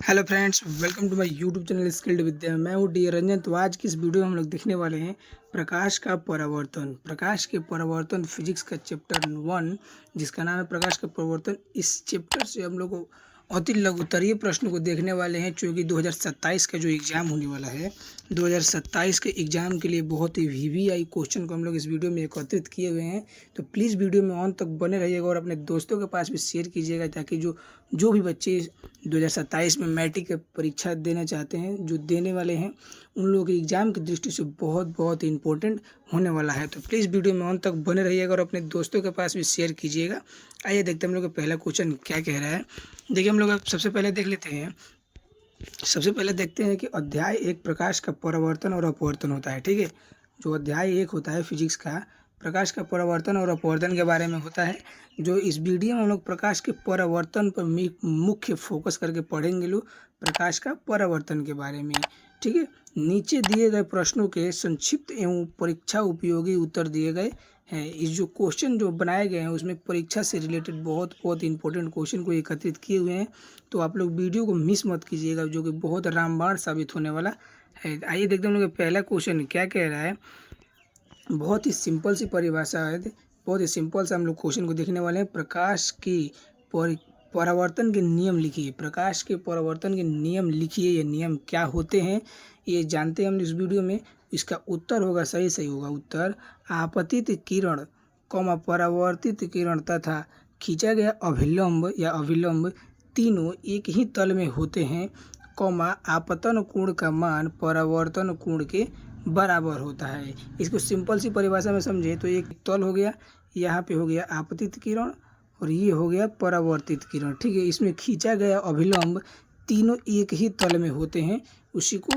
Hello friends, welcome to my YouTube channel skilled Vidya. मैं हूँ D Ranjan. तो आज की इस वीडियो में हम लोग देखने वाले हैं प्रकाश का परावर्तन। प्रकाश के परावर्तन फिजिक्स का चैप्टर 1 जिसका नाम है प्रकाश का परावर्तन। इस चैप्टर से हम लोग अति लघुत्तरीय प्रश्न को देखने वाले हैं, क्योंकि 2027 का जो एग्ज़ाम होने वाला है, 2027 के एग्ज़ाम के लिए बहुत ही वीवीआई क्वेश्चन को हम लोग इस वीडियो में एकत्रित किए हुए हैं। तो प्लीज़ वीडियो में अंत तक बने रहिएगा और अपने दोस्तों के पास भी शेयर कीजिएगा, ताकि जो भी बच्चे 2027 में मैट्रिक की परीक्षा देना चाहते हैं, जो देने वाले हैं, उन लोगों के एग्ज़ाम की दृष्टि से बहुत इंपॉर्टेंट होने वाला है। तो प्लीज़ वीडियो में अंत तक बने रहिएगा और अपने दोस्तों के पास भी शेयर कीजिएगा। आइए देखते हैं हम लोग का पहला क्वेश्चन क्या कह रहा है। देखिए, हम लोग अब सबसे पहले देख लेते हैं। सबसे पहले देखते हैं कि अध्याय 1 प्रकाश का परावर्तन और अपवर्तन होता है। ठीक है, जो अध्याय 1 होता है फिजिक्स का, प्रकाश का परावर्तन और अपवर्तन के बारे में होता है। जो इस वीडियो में हम लोग प्रकाश के परावर्तन पर मुख्य फोकस करके पढ़ेंगे लोग प्रकाश का परावर्तन के बारे में। ठीक है, नीचे दिए गए प्रश्नों के संक्षिप्त एवं परीक्षा उपयोगी उत्तर दिए गए हैं। इस जो क्वेश्चन जो बनाए गए हैं उसमें परीक्षा से रिलेटेड बहुत इंपॉर्टेंट क्वेश्चन को एकत्रित किए हुए हैं। तो आप लोग वीडियो को मिस मत कीजिएगा, जो कि बहुत रामबाण साबित होने वाला है। आइए देखते हैं हम लोग पहला क्वेश्चन क्या कह रहा है। बहुत ही सिंपल सी परिभाषा है, बहुत ही सिंपल से हम लोग क्वेश्चन को देखने वाले हैं। प्रकाश की परावर्तन के नियम लिखिए। प्रकाश के परावर्तन के नियम लिखिए। ये नियम क्या होते हैं ये जानते हैं हम इस वीडियो में। इसका उत्तर होगा सही होगा उत्तर आपतित किरण, परावर्तित किरण तथा खींचा गया अभिलंब या अभिलंब तीनों एक ही तल में होते हैं, आपतन कोण का मान परावर्तन कोण के बराबर होता है। इसको सिंपल सी परिभाषा में समझे तो एक तल हो गया, यहाँ पे हो गया आपतित किरण और ये हो गया परावर्तित किरण। ठीक है, इसमें खींचा गया अभिलंब तीनों एक ही तल में होते हैं, उसी को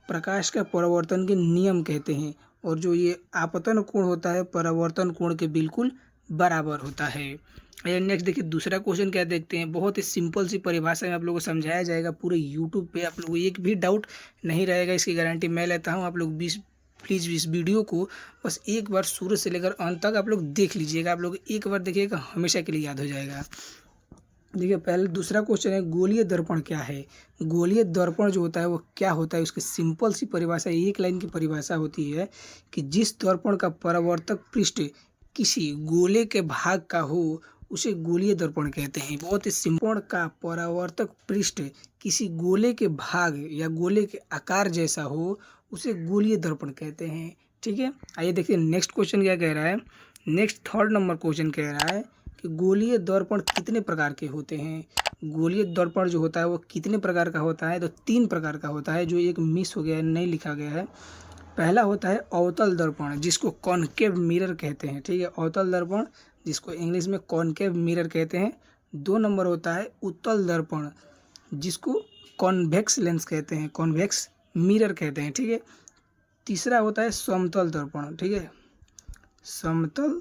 प्रकाश का परावर्तन के नियम कहते हैं। और जो ये आपतन कोण होता है परावर्तन कोण के बिल्कुल बराबर होता है। नेक्स्ट देखिए, दूसरा क्वेश्चन क्या देखते हैं। बहुत ही सिंपल सी परिभाषा में आप लोगों को समझाया जाएगा पूरे यूट्यूब पे। आप लोगों को एक भी डाउट नहीं रहेगा, इसकी गारंटी मैं लेता हूँ। आप लोग प्लीज़ इस वीडियो को बस एक बार शुरू से लेकर अंत तक आप लोग देख लीजिएगा। आप लोग एक बार देखिएगा, हमेशा के लिए याद हो जाएगा। देखिए, पहले दूसरा क्वेश्चन है, गोलीय दर्पण क्या है। गोलीय दर्पण जो होता है वो क्या होता है, उसकी सिंपल सी परिभाषा, एक लाइन की परिभाषा होती है कि जिस दर्पण का परावर्तक पृष्ठ किसी गोले के भाग का हो उसे गोलीय दर्पण कहते हैं। बहुत ही सिंपल का परावर्तक पृष्ठ किसी गोले के भाग या गोले के आकार जैसा हो उसे गोलीय दर्पण कहते हैं। ठीक है, आइए देखिए नेक्स्ट क्वेश्चन क्या कह रहा है। नेक्स्ट थर्ड नंबर क्वेश्चन कह रहा है कि गोलीय दर्पण कितने प्रकार के होते हैं। गोलीय दर्पण जो होता है वो कितने प्रकार का होता है, तो 3 प्रकार का होता है, जो एक मिस हो गया है, नहीं लिखा गया है। पहला होता है अवतल दर्पण, जिसको कॉनकेव मिरर कहते हैं। ठीक है, अवतल दर्पण जिसको इंग्लिश में कॉनकेव मिरर कहते हैं। 2 नंबर होता है उत्तल दर्पण, जिसको कॉन्वेक्स लेंस कहते हैं, कॉन्वेक्स मिरर कहते हैं। ठीक है, तीसरा होता है समतल दर्पण। ठीक है, समतल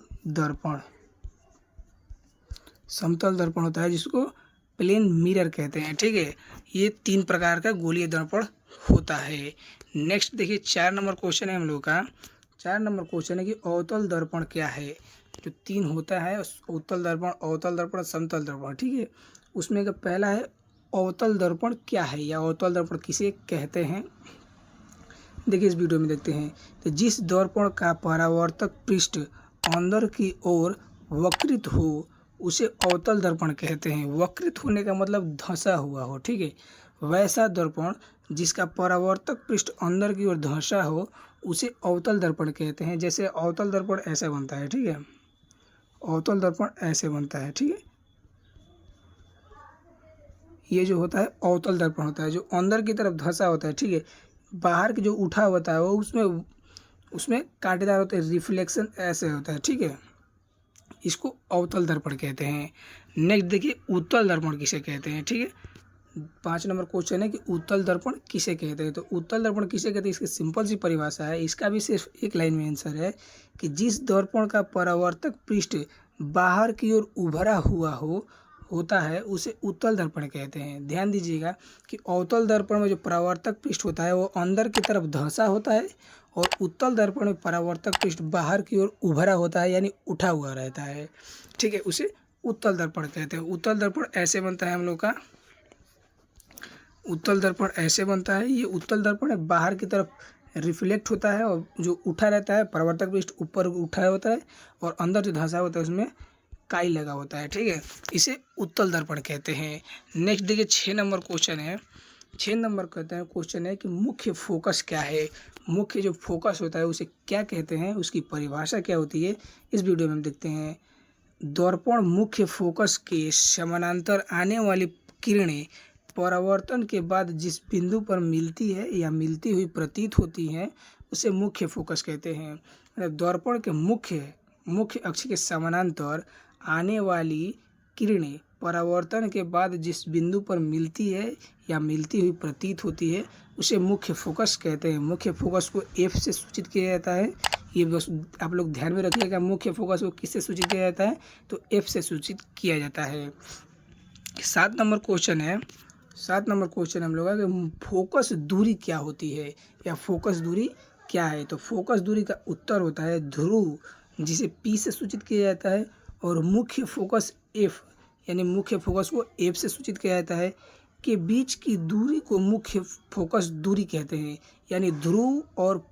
दर्पण होता है जिसको प्लेन मिरर कहते हैं। ठीक है, ये 3 प्रकार का गोलीय दर्पण होता है। नेक्स्ट देखिए 4 नंबर क्वेश्चन है हम लोग का। 4 नंबर क्वेश्चन है कि अवतल दर्पण क्या है। जो 3 होता है, उत्तल दर्पण, समतल दर्पण। ठीक है, उसमें का पहला है अवतल दर्पण क्या है या अवतल दर्पण किसे कहते हैं। देखिए इस वीडियो में देखते हैं। तो जिस दर्पण का परावर्तक पृष्ठ अंदर की ओर वक्रित हो उसे अवतल दर्पण कहते हैं। वक्रित होने का मतलब धंसा हुआ हो। ठीक है, वैसा दर्पण जिसका परावर्तक पृष्ठ अंदर की ओर धंसा हो उसे अवतल दर्पण कहते हैं। जैसे अवतल दर्पण ऐसा बनता है। ठीक है, अवतल दर्पण ऐसे बनता है। ठीक है, ये जो होता है अवतल दर्पण होता है, जो अंदर की तरफ धंसा होता है। ठीक है, बाहर की जो उठा होता है वो उसमें कांटेदार होता है, रिफ्लेक्शन ऐसे होता है। ठीक है, इसको अवतल दर्पण कहते हैं। नेक्स्ट देखिए उत्तल दर्पण किसे कहते हैं। ठीक है, 5 नंबर क्वेश्चन है कि उत्तल दर्पण किसे कहते हैं। तो उत्तल दर्पण किसे कहते हैं, इसकी सिंपल सी परिभाषा है। इसका भी सिर्फ एक लाइन में आंसर है कि जिस दर्पण का परावर्तक पृष्ठ बाहर की ओर उभरा हुआ होता है उसे उत्तल दर्पण कहते हैं। ध्यान दीजिएगा कि अवतल दर्पण में जो परावर्तक पृष्ठ होता है वो अंदर की तरफ धंसा होता है, और उत्तल दर्पण में परावर्तक पृष्ठ बाहर की ओर उभरा होता है, यानी उठा हुआ रहता है। ठीक है, उसे उत्तल दर्पण कहते हैं। उत्तल दर्पण ऐसे बनता है हम लोग का। उत्तल दर्पण ऐसे बनता है। ये उत्तल दर्पण है, बाहर की तरफ रिफ्लेक्ट होता है और जो उठा रहता है परावर्तक पृष्ठ ऊपर उठा होता है और अंदर जो धंसा होता है उसमें काई लगा होता है, ठीक है। इसे उत्तल दर्पण कहते हैं। नेक्स्ट देखिए 6 नंबर क्वेश्चन है। 6 नंबर कहते हैं क्वेश्चन है कि मुख्य फोकस क्या है। मुख्य जो फोकस होता है उसे क्या कहते हैं, उसकी परिभाषा क्या होती है, इस वीडियो में हम देखते हैं। दर्पण मुख्य फोकस के समानांतर आने वाली किरणें परावर्तन के बाद जिस बिंदु पर मिलती है या मिलती हुई प्रतीत होती हैं उसे मुख्य फोकस कहते हैं। मतलब दर्पण के मुख्य अक्ष के समानांतर आने वाली किरणें परावर्तन के बाद जिस बिंदु पर मिलती है या मिलती हुई प्रतीत होती है उसे मुख्य फोकस कहते हैं। मुख्य फोकस को F से सूचित किया जाता है। ये बस आप लोग ध्यान में रखिएगा, मुख्य फोकस को किससे सूचित किया जाता है, तो F से सूचित किया जाता है। 7 नंबर क्वेश्चन है। 7 नंबर क्वेश्चन हम लोग का कि फोकस दूरी क्या होती है या फोकस दूरी क्या है। तो फोकस दूरी का उत्तर होता है ध्रुव, जिसे P से सूचित किया जाता है, और मुख्य फोकस F यानी मुख्य फोकस को F से सूचित किया जाता है, के बीच की दूरी को मुख्य फोकस दूरी कहते हैं। यानी ध्रुव और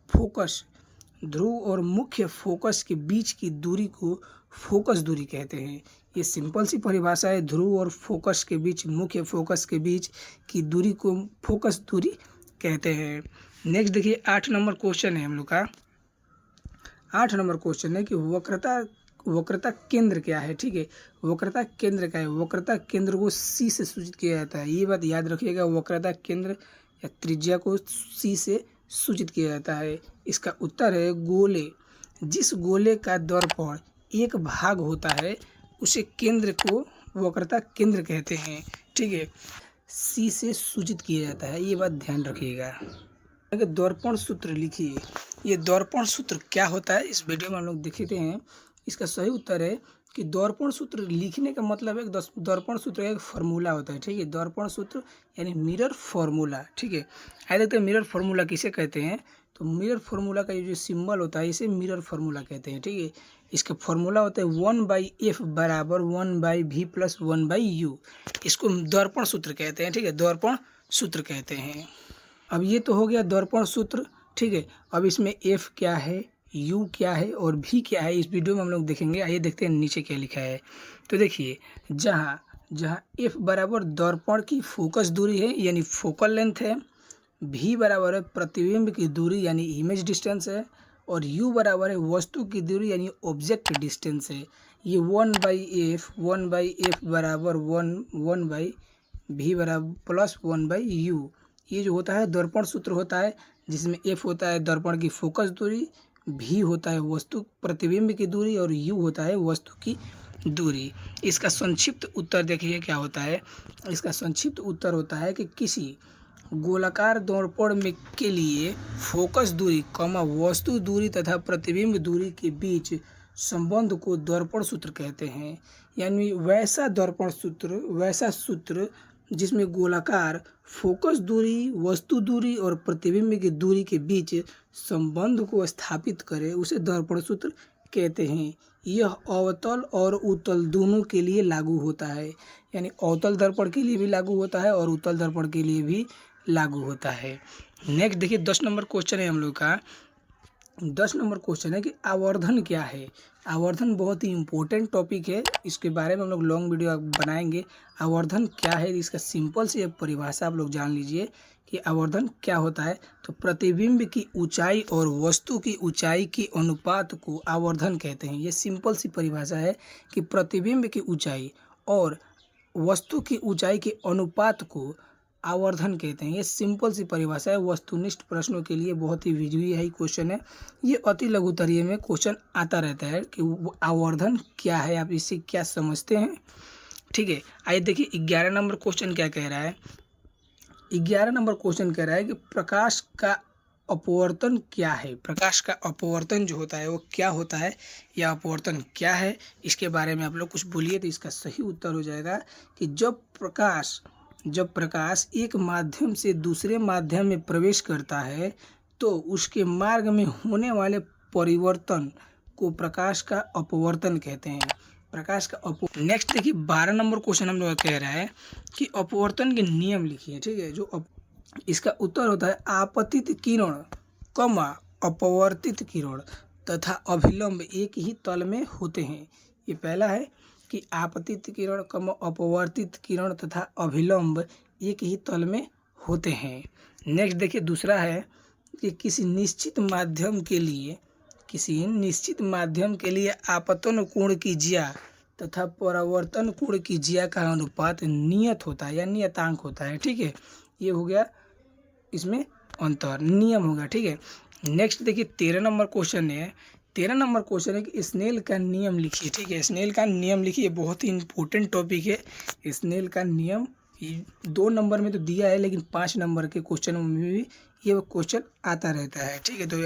मुख्य फोकस के बीच की दूरी को फोकस दूरी कहते हैं। ये सिंपल सी परिभाषा है। ध्रुव और फोकस के बीच, मुख्य फोकस के बीच की दूरी को फोकस दूरी कहते हैं। नेक्स्ट देखिए 8 नंबर क्वेश्चन है हम लोग का। 8 नंबर क्वेश्चन है कि वक्रता केंद्र क्या है, ठीक है। वक्रता केंद्र क्या है। वक्रता केंद्र को C से सूचित किया जाता है। ये बात याद रखिएगा, वक्रता केंद्र या त्रिज्या को C से सूचित किया जाता है। इसका उत्तर है गोले। जिस गोले का दर्पण एक भाग होता है उसे केंद्र को वक्रता केंद्र कहते हैं, ठीक है। C से सूचित किया जाता है, ये बात ध्यान रखिएगा। दर्पण सूत्र लिखिए। ये दर्पण सूत्र क्या होता है इस वीडियो में हम लोग देखते हैं। इसका सही उत्तर है कि दर्पण सूत्र लिखने का मतलब है दर्पण सूत्र एक फार्मूला होता है, ठीक है। दर्पण सूत्र यानी मिरर फार्मूला, ठीक है। आइए देखते हैं मिरर फार्मूला किसे कहते हैं। तो मिरर फार्मूला का ये जो सिंबल होता है इसे मिरर फार्मूला कहते हैं, ठीक है। इसका फार्मूला होता है 1/f बराबर 1/v + 1/u। इसको दर्पण सूत्र कहते हैं, ठीक है। दर्पण सूत्र कहते हैं। अब ये तो हो गया दर्पण सूत्र, ठीक है। अब इसमें f क्या है, u क्या है और v क्या है, इस वीडियो में हम लोग देखेंगे। आइए देखते हैं नीचे क्या लिखा है। तो देखिए जहाँ f बराबर दर्पण की फोकस दूरी है यानी फोकल लेंथ है, v बराबर है प्रतिबिंब की दूरी यानी इमेज डिस्टेंस है, और u बराबर है वस्तु की दूरी यानी ऑब्जेक्ट डिस्टेंस है। ये 1/f बराबर 1/v बराबर + 1/u, ये जो होता है दर्पण सूत्र होता है, जिसमें f होता है दर्पण की फोकस दूरी, v होता है वस्तु प्रतिबिंब की दूरी और u होता है वस्तु की दूरी। इसका संक्षिप्त उत्तर देखिए क्या होता है। इसका संक्षिप्त उत्तर होता है कि किसी गोलाकार दर्पण में के लिए फोकस दूरी, वस्तु दूरी तथा प्रतिबिंब दूरी के बीच संबंध को दर्पण सूत्र कहते हैं। यानी वैसा सूत्र जिसमें गोलाकार फोकस दूरी, वस्तु दूरी और प्रतिबिंब की दूरी के बीच संबंध को स्थापित करे उसे दर्पण सूत्र कहते हैं। यह अवतल और उत्तल दोनों के लिए लागू होता है। यानी अवतल दर्पण के लिए भी लागू होता है और उत्तल दर्पण के लिए भी लागू होता है। नेक्स्ट देखिए 10 नंबर क्वेश्चन है हम लोग का। 10 नंबर क्वेश्चन है कि आवर्धन क्या है। आवर्धन बहुत ही इम्पोर्टेंट टॉपिक है, इसके बारे में हम लोग लॉन्ग वीडियो बनाएंगे। आवर्धन क्या है, इसका सिंपल सी परिभाषा आप लोग जान लीजिए कि आवर्धन क्या होता है। तो प्रतिबिंब की ऊंचाई और वस्तु की ऊंचाई के अनुपात को आवर्धन कहते हैं। ये सिंपल सी परिभाषा है कि प्रतिबिंब की ऊंचाई और वस्तु की ऊंचाई के अनुपात को आवर्धन कहते हैं। ये सिंपल सी परिभाषा है। वस्तुनिष्ठ प्रश्नों के लिए बहुत ही वीजीआई क्वेश्चन है। ये अति लघुतरीय में क्वेश्चन आता रहता है कि आवर्धन क्या है, आप इससे क्या समझते हैं, ठीक है। आइए देखिए 11 नंबर क्वेश्चन क्या कह रहा है। 11 नंबर क्वेश्चन कह रहा है कि प्रकाश का अपवर्तन क्या है। प्रकाश का अपवर्तन जो होता है वो क्या होता है या अपवर्तन क्या है, इसके बारे में आप लोग कुछ बोलिए। तो इसका सही उत्तर हो जाएगा कि जब प्रकाश एक माध्यम से दूसरे माध्यम में प्रवेश करता है तो उसके मार्ग में होने वाले परिवर्तन को प्रकाश का अपवर्तन कहते हैं। प्रकाश का नेक्स्ट देखिए 12 नंबर क्वेश्चन हम लोग का कह रहा है कि अपवर्तन के नियम लिखिए। ठीक है, इसका उत्तर होता है आपतित किरण कमा अपवर्तित किरण तथा अभिलंब एक ही तल में होते हैं। ये पहला है कि आपतित किरण कमा अपवर्तित किरण तथा अभिलंब एक ही तल में होते हैं। नेक्स्ट देखिए दूसरा है कि किसी निश्चित माध्यम के लिए आपतन कोण की ज्या तथा परावर्तन कोण की ज्या का अनुपात नियत होता है या नियतांक होता है। ठीक है, ये हो गया इसमें अंतर, नियम होगा। ठीक है, नेक्स्ट देखिए 13 नंबर क्वेश्चन है। 13 नंबर क्वेश्चन है कि स्नेल का नियम लिखिए। ठीक है, स्नेल का नियम लिखिए, बहुत ही इंपॉर्टेंट टॉपिक है स्नेल का नियम। 2 नंबर में तो दिया है लेकिन 5 नंबर के क्वेश्चन में भी ये क्वेश्चन आता रहता है। ठीक है, तो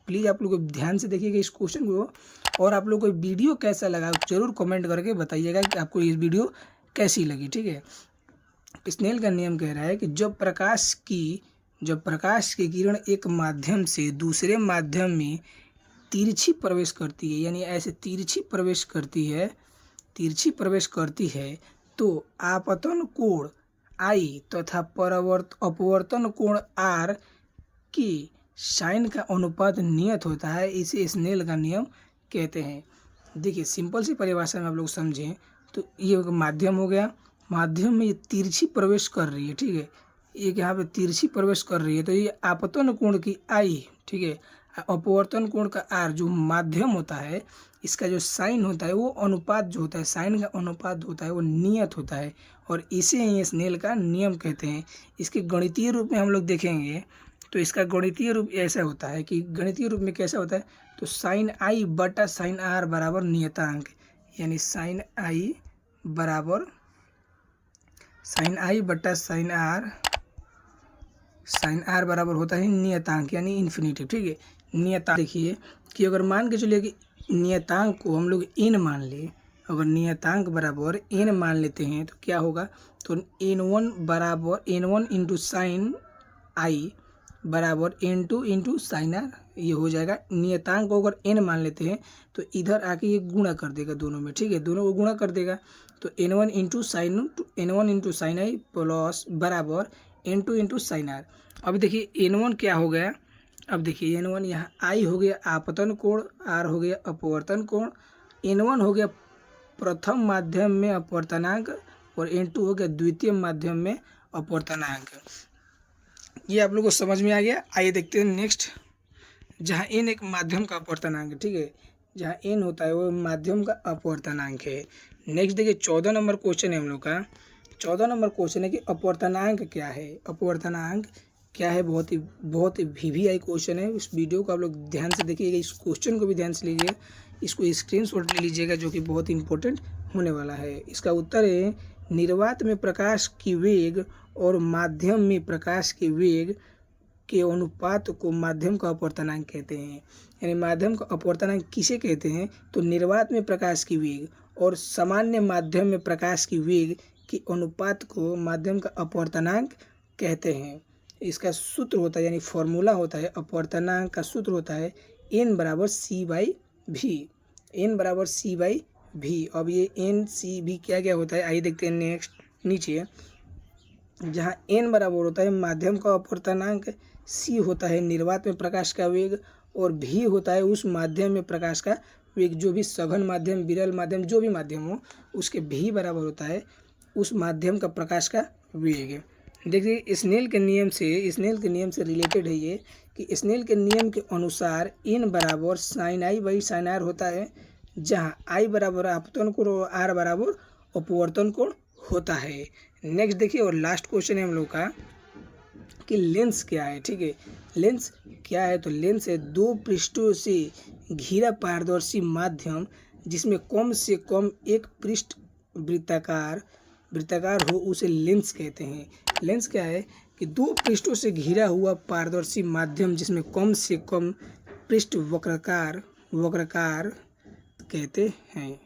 प्लीज़ आप लोग ध्यान से देखिएगा इस क्वेश्चन को, और आप लोग को वीडियो कैसा लगा जरूर कमेंट करके बताइएगा कि आपको ये वीडियो कैसी लगी। ठीक है, स्नेल का नियम कह रहा है कि जब प्रकाश की किरण एक माध्यम से दूसरे माध्यम में तिरछी प्रवेश करती है, यानी ऐसे तिरछी प्रवेश करती है तो आपतन कोण I तथा अपवर्तन कोण R की साइन का अनुपात नियत होता है। इसे स्नेल का नियम कहते हैं। देखिए सिंपल सी परिभाषा में आप लोग समझें तो ये माध्यम हो गया, माध्यम में ये तिरछी प्रवेश कर रही है। ठीक है, एक यहाँ पे तिरछी प्रवेश कर रही है तो ये आपतन कोण की I, ठीक है, अपवर्तन कोण का R जो माध्यम होता है, इसका जो साइन होता है वो अनुपात जो होता है, साइन का अनुपात होता है वो नियत होता है, और इसे ही स्नेल का नियम कहते हैं। इसके गणितीय रूप में हम लोग देखेंगे तो इसका गणितीय रूप ऐसा होता है कि गणितीय रूप में कैसा होता है तो साइन I बटा साइन R बराबर नियतांक, यानी साइन I बटा साइन R बराबर होता है नियतांक यानी इन्फिनिटिव। ठीक है, नियतांक देखिए कि अगर मान के चलिए कि नियतांक को हम लोग n मान ले, अगर नियतांक बराबर n मान लेते हैं तो क्या होगा, तो n1 बराबर n1 इंटू साइन I बराबर n2 इंटू साइन R, ये हो जाएगा। नियतांक को अगर n मान लेते हैं तो इधर आके ये गुणा कर देगा दोनों में। ठीक है, दोनों को गुणा कर देगा तो n1 into sine I plus बराबर n2 इंटू साइन R। अब देखिए n1 क्या हो गया, अब देखिए n1 यहाँ I हो गया आपतन कोण, R हो गया अपवर्तन कोण, n1 हो गया प्रथम माध्यम में अपवर्तनांक और n2 हो गया द्वितीय माध्यम में अपवर्तनांक। ये आप लोगों को समझ में आ गया। आइए देखते हैं नेक्स्ट, जहाँ n एक माध्यम का अपवर्तनांक है। ठीक है, जहाँ n होता है वो माध्यम का अपवर्तनांक है। नेक्स्ट देखिए 14 नंबर क्वेश्चन है हम लोग का। 14 नंबर क्वेश्चन है कि अपवर्तनांक क्या है, अपवर्तनांक क्या है। बहुत ही VVI क्वेश्चन है। इस वीडियो को आप लोग ध्यान से देखिएगा, इस क्वेश्चन को भी ध्यान से लीजिएगा, इसको स्क्रीनशॉट ले लीजिएगा जो कि बहुत इंपॉर्टेंट होने वाला है। इसका उत्तर है निर्वात में प्रकाश की वेग और माध्यम में प्रकाश के वेग के अनुपात को माध्यम का अपवर्तनांक कहते हैं। यानी माध्यम का अपवर्तनांक किसे कहते हैं, तो निर्वात में प्रकाश की वेग और सामान्य माध्यम में प्रकाश की वेग के अनुपात को माध्यम का अपवर्तनांक कहते हैं। इसका सूत्र होता है यानी फॉर्मूला होता है, अपवर्तनांक का सूत्र होता है n बराबर c बाई v। अब ये n c v क्या क्या होता है आइए देखते हैं। नेक्स्ट नीचे जहाँ n बराबर होता है माध्यम का अपवर्तनांक, c होता है निर्वात में प्रकाश का वेग और v होता है उस माध्यम में प्रकाश का वेग, जो भी सघन माध्यम, विरल माध्यम, जो भी माध्यम हो उसके v बराबर होता है उस माध्यम का प्रकाश का वेग। देखिए स्नेल के नियम से रिलेटेड है ये कि स्नेल के नियम के अनुसार n बराबर sine I by sine R होता है, जहाँ I बराबर आपतन कोण और R बराबर अपवर्तन कोण होता है। नेक्स्ट देखिए और लास्ट क्वेश्चन है हम लोग का कि लेंस क्या है। ठीक है, लेंस क्या है, तो लेंस है दो पृष्ठों से घिरा पारदर्शी माध्यम जिसमें कम से कम एक पृष्ठ वृत्ताकार हो उसे लेंस कहते हैं। लेंस क्या है कि दो पृष्ठों से घिरा हुआ पारदर्शी माध्यम जिसमें कम से कम पृष्ठ वक्राकार कहते हैं।